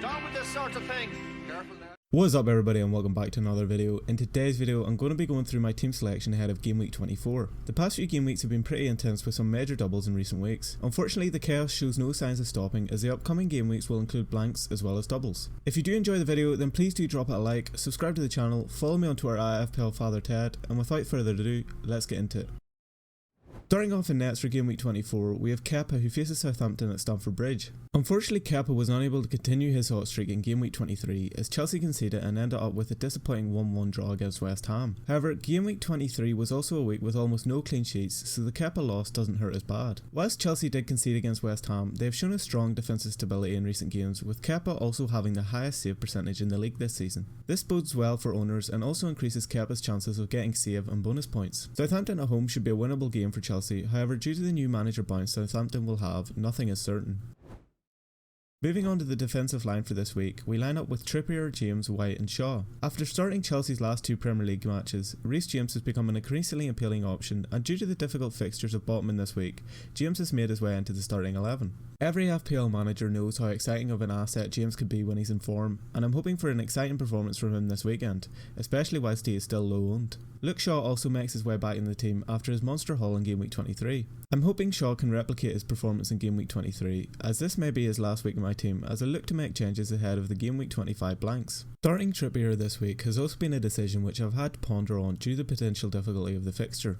Down with this sort of thing. Careful now. What's up everybody and welcome back to another video. In today's video I'm going to be going through my team selection ahead of Game Week 24. The past few game weeks have been pretty intense with some major doubles in recent weeks. Unfortunately the chaos shows no signs of stopping as the upcoming game weeks will include blanks as well as doubles. If you do enjoy the video then please do drop it a like, subscribe to the channel, follow me on Twitter at fplfatherted, and without further ado, let's get into it. Starting off in nets for Game Week 24, we have Kepa who faces Southampton at Stamford Bridge. Unfortunately Kepa was unable to continue his hot streak in Game Week 23 as Chelsea conceded and ended up with a disappointing 1-1 draw against West Ham. However, Game Week 23 was also a week with almost no clean sheets, so the Kepa loss doesn't hurt as bad. Whilst Chelsea did concede against West Ham, they have shown a strong defensive stability in recent games, with Kepa also having the highest save percentage in the league this season. This bodes well for owners and also increases Kepa's chances of getting save and bonus points. Southampton at home should be a winnable game for Chelsea. However, due to the new manager bounce Southampton will have, nothing is certain. Moving on to the defensive line for this week, we line up with Trippier, James, White and Shaw. After starting Chelsea's last two Premier League matches, Reece James has become an increasingly appealing option, and due to the difficult fixtures of Botman this week, James has made his way into the starting 11. Every FPL manager knows how exciting of an asset James could be when he's in form, and I'm hoping for an exciting performance from him this weekend, especially whilst he is still low owned. Luke Shaw also makes his way back in the team after his monster haul in Game Week 23. I'm hoping Shaw can replicate his performance in Game Week 23, as this may be his last week in my team as I look to make changes ahead of the Game Week 25 blanks. Starting Trippier this week has also been a decision which I've had to ponder on due to the potential difficulty of the fixture.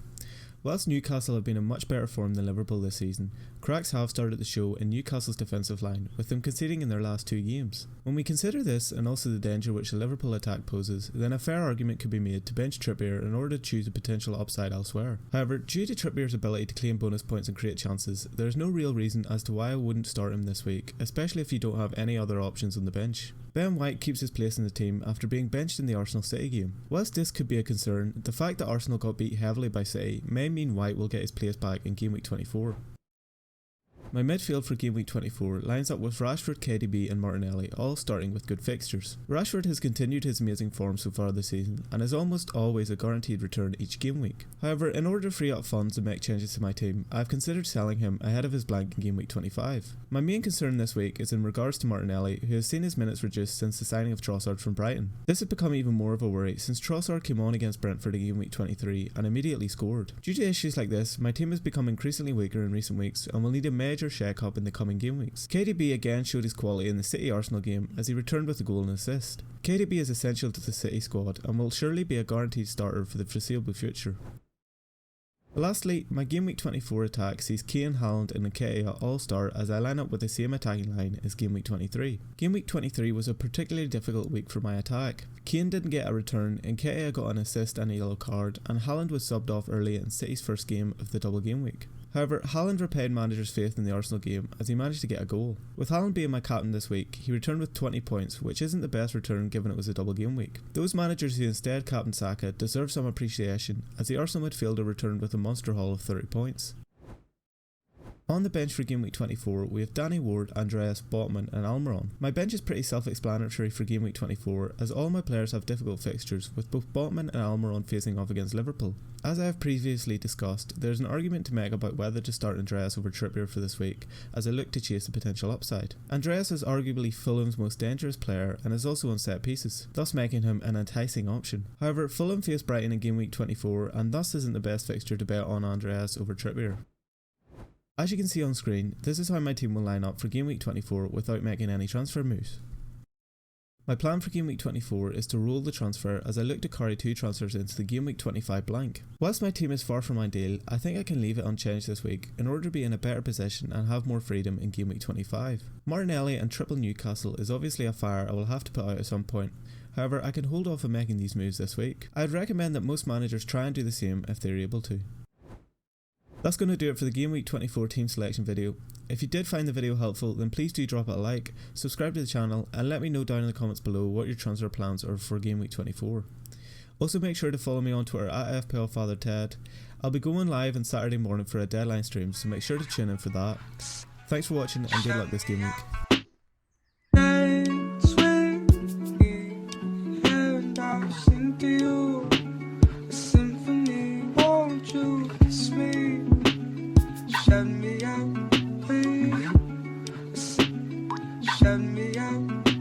Whilst Newcastle have been in much better form than Liverpool this season, cracks have started to show in Newcastle's defensive line, with them conceding in their last two games. When we consider this and also the danger which the Liverpool attack poses, then a fair argument could be made to bench Trippier in order to choose a potential upside elsewhere. However, due to Trippier's ability to claim bonus points and create chances, there is no real reason as to why I wouldn't start him this week, especially if you don't have any other options on the bench. Ben White keeps his place in the team after being benched in the Arsenal City game. Whilst this could be a concern, the fact that Arsenal got beat heavily by City may mean White will get his place back in Game Week 24. My midfield for Game Week 24 lines up with Rashford, KDB and Martinelli, all starting with good fixtures. Rashford has continued his amazing form so far this season and is almost always a guaranteed return each game week. However, in order to free up funds and make changes to my team, I have considered selling him ahead of his blank in Game Week 25. My main concern this week is in regards to Martinelli, who has seen his minutes reduced since the signing of Trossard from Brighton. This has become even more of a worry since Trossard came on against Brentford in Game Week 23 and immediately scored. Due to issues like this, my team has become increasingly weaker in recent weeks and will need a major shake up in the coming game weeks. KDB again showed his quality in the City Arsenal game as he returned with a goal and assist. KDB is essential to the City squad and will surely be a guaranteed starter for the foreseeable future. Lastly, my Game Week 24 attack sees Kane, Haaland and Nketiah all start as I line up with the same attacking line as Game Week 23. Game Week 23 was a particularly difficult week for my attack. Kane didn't get a return, Nketiah got an assist and a yellow card, and Haaland was subbed off early in City's first game of the double game week. However, Haaland repaid managers' faith in the Arsenal game as he managed to get a goal. With Haaland being my captain this week, he returned with 20 points, which isn't the best return given it was a double game week. Those managers who instead captained Saka deserve some appreciation as the Arsenal midfielder returned with a monster haul of 30 points. On the bench for Game Week 24, we have Danny Ward, Andreas, Botman and Almiron. My bench is pretty self-explanatory for Game Week 24 as all my players have difficult fixtures, with both Botman and Almiron facing off against Liverpool. As I have previously discussed, there is an argument to make about whether to start Andreas over Trippier for this week as I look to chase the potential upside. Andreas is arguably Fulham's most dangerous player and is also on set pieces, thus making him an enticing option. However, Fulham face Brighton in Game Week 24 and thus isn't the best fixture to bet on Andreas over Trippier. As you can see on screen, this is how my team will line up for Game Week 24 without making any transfer moves. My plan for Game Week 24 is to roll the transfer as I look to carry two transfers into the Game Week 25 blank. Whilst my team is far from ideal, I think I can leave it unchanged this week in order to be in a better position and have more freedom in Game Week 25. Martinelli and triple Newcastle is obviously a fire I will have to put out at some point. However, I can hold off on making these moves this week. I'd recommend that most managers try and do the same if they're able to. That's going to do it for the Game Week 24 team selection video. If you did find the video helpful, then please do drop it a like, subscribe to the channel and let me know down in the comments below what your transfer plans are for Game Week 24. Also make sure to follow me on Twitter at fplfatherted. I'll be going live on Saturday morning for a deadline stream, so make sure to tune in for that. Thanks for watching and good luck this game week. Shut me out.